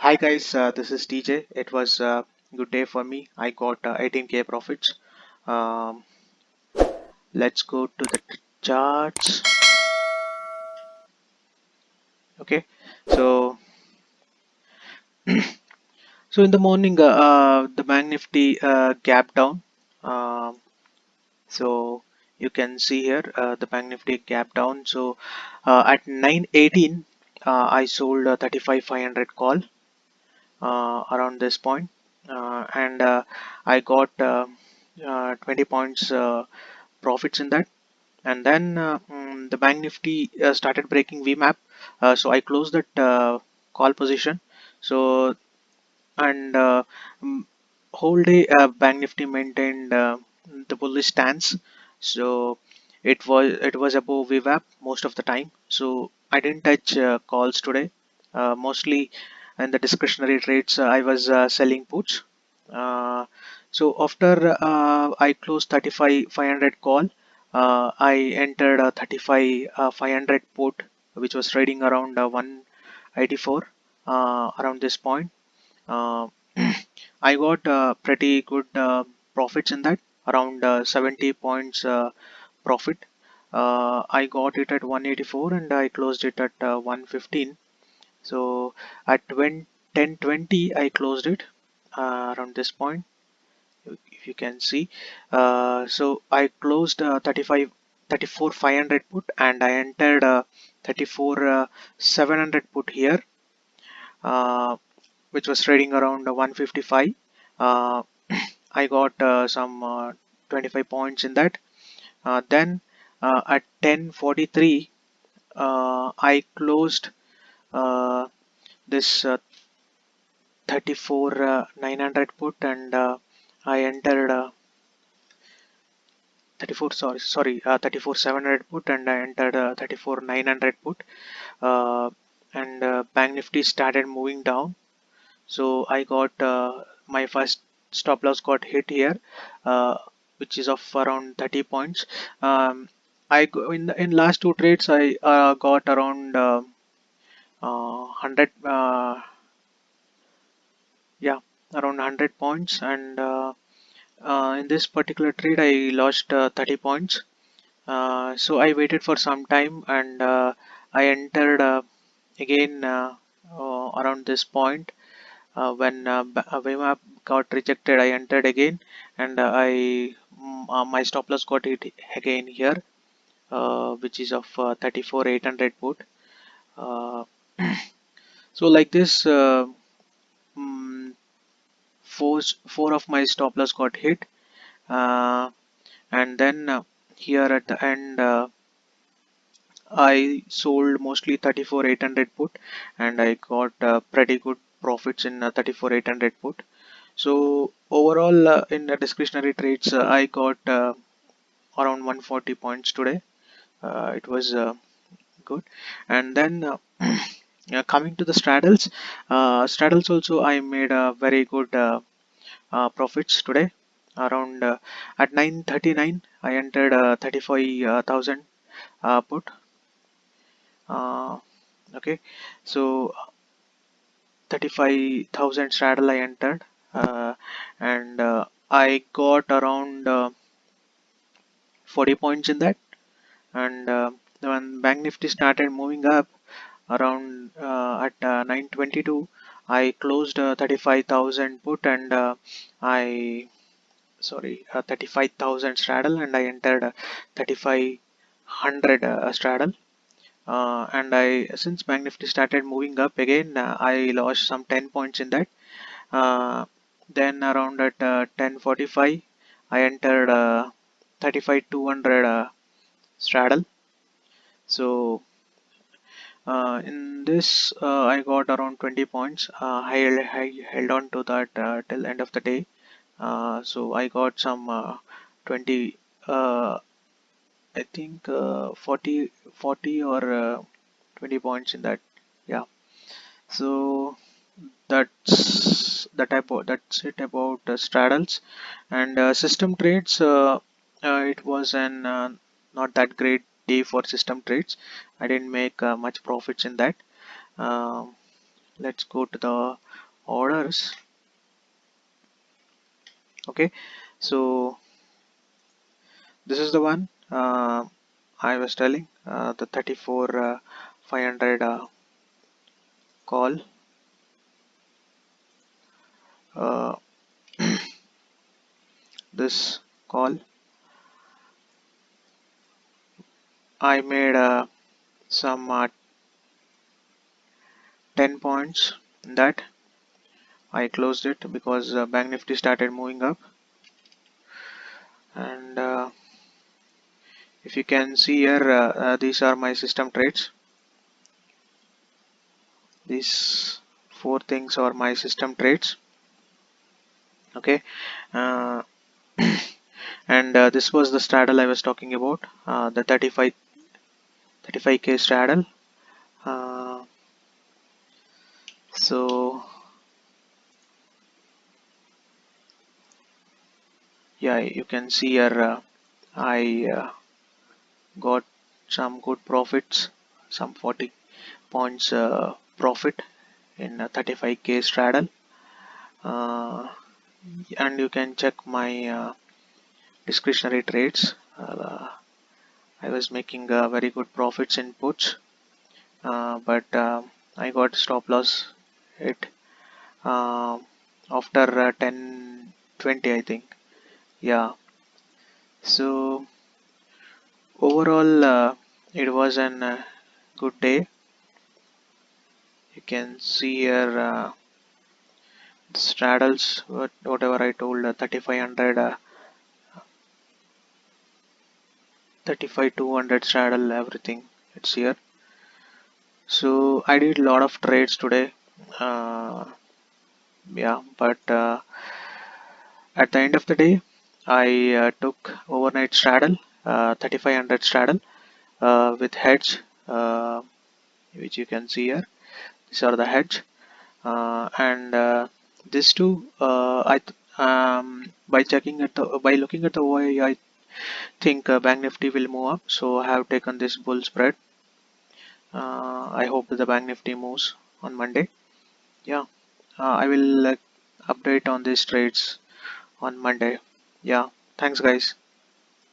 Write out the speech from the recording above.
Hi guys, this is TJ. It was a good day for me. I got 18k profits. Um, let's go to the charts. Okay, so so in the morning, the Bank Nifty gap down. Um, so you can see here the Bank Nifty gap down. So at 9:18, I sold 35,500 call around this point, and I got 20 points profits in that. And then the Bank Nifty started breaking VMAP, so I closed that call position. So and whole day Bank Nifty maintained the bullish stance. So it was above VWAP most of the time. So I didn't touch calls today. Mostly in the discretionary trades, I was selling puts. Uh, so after I closed 35,500 call, I entered a 35,500 put, which was trading around 184 around this point. uh, I got pretty good profits in that, around 70 points profit. I got it at 184 and I closed it at 115. So at 10:20 I closed it around this point, if you can see. So I closed 34 500 put and I entered 34 700 put here, uh, which was trading around 155. Uh, I got some 25 points in that. Then at 10:43, I closed uh, this 34 900 put and I entered 34 sorry 34 700 put and I entered 34 900 put, uh, and Bank Nifty started moving down. So I got my first stop loss got hit here, uh, which is of around 30 points. In last two trades I got around 100, yeah, around 100 points, and in this particular trade I lost 30 points. So I waited for some time and I entered again around this point. When Wimap got rejected, I entered again, and my stop loss got hit again here, which is of 34 800 put. Uh, so like this, mm, four of my stop loss got hit, uh, and then here at the end, I sold mostly 34 800 put, and I got pretty good profits in 34 800 put. So overall, in the discretionary trades, I got around 140 points today. It was good. And then coming to the straddles also I made a very good profits today. Around at 9:39, I entered 35,000 put. Uh, okay, so 35,000 straddle I entered, and I got around 40 points in that. And when Bank Nifty started moving up around at 9:22, I closed 35,000 put and I sorry 35,000 straddle and I entered 3,500 straddle. And I since Bank Nifty started moving up again, I lost some 10 points in that. Then around at 10:45, I entered 35,200 straddle. So in this, I got around 20 points. I held on to that till end of the day. So I got some 20, I think 40 or 20 points in that. Yeah. So that's it about straddles and system trades. It was an not that great day for system trades. I didn't make much profits in that. Um let's go to the orders. Okay, so this is the one I was telling, the 34 500 call. uh, this call I made some 10 points in that. I closed it because Bank Nifty started moving up, and if you can see here, these are my system trades. These four things are my system trades. Okay, uh, and this was the straddle I was talking about, the 35k straddle. uh, so yeah, you can see here, I got some good profits, some 40 points profit in 35k straddle. uh, and you can check my discretionary trades. I was making very good profits in puts, but I got stop loss hit uh, after 10:20, I think. Yeah, so overall it was an good day. You can see here, straddles, whatever I told, 3500, 35 200 straddle, everything it's here. So I did a lot of trades today. Yeah, but at the end of the day, I took overnight straddle, 3500 straddle with hedge, which you can see here. These are the hedge, and these two, by checking at by looking at the OI, I think Bank Nifty will move up. So I have taken this bull spread. I hope the Bank Nifty moves on Monday. Yeah, I will update on these trades on Monday. Yeah, thanks guys.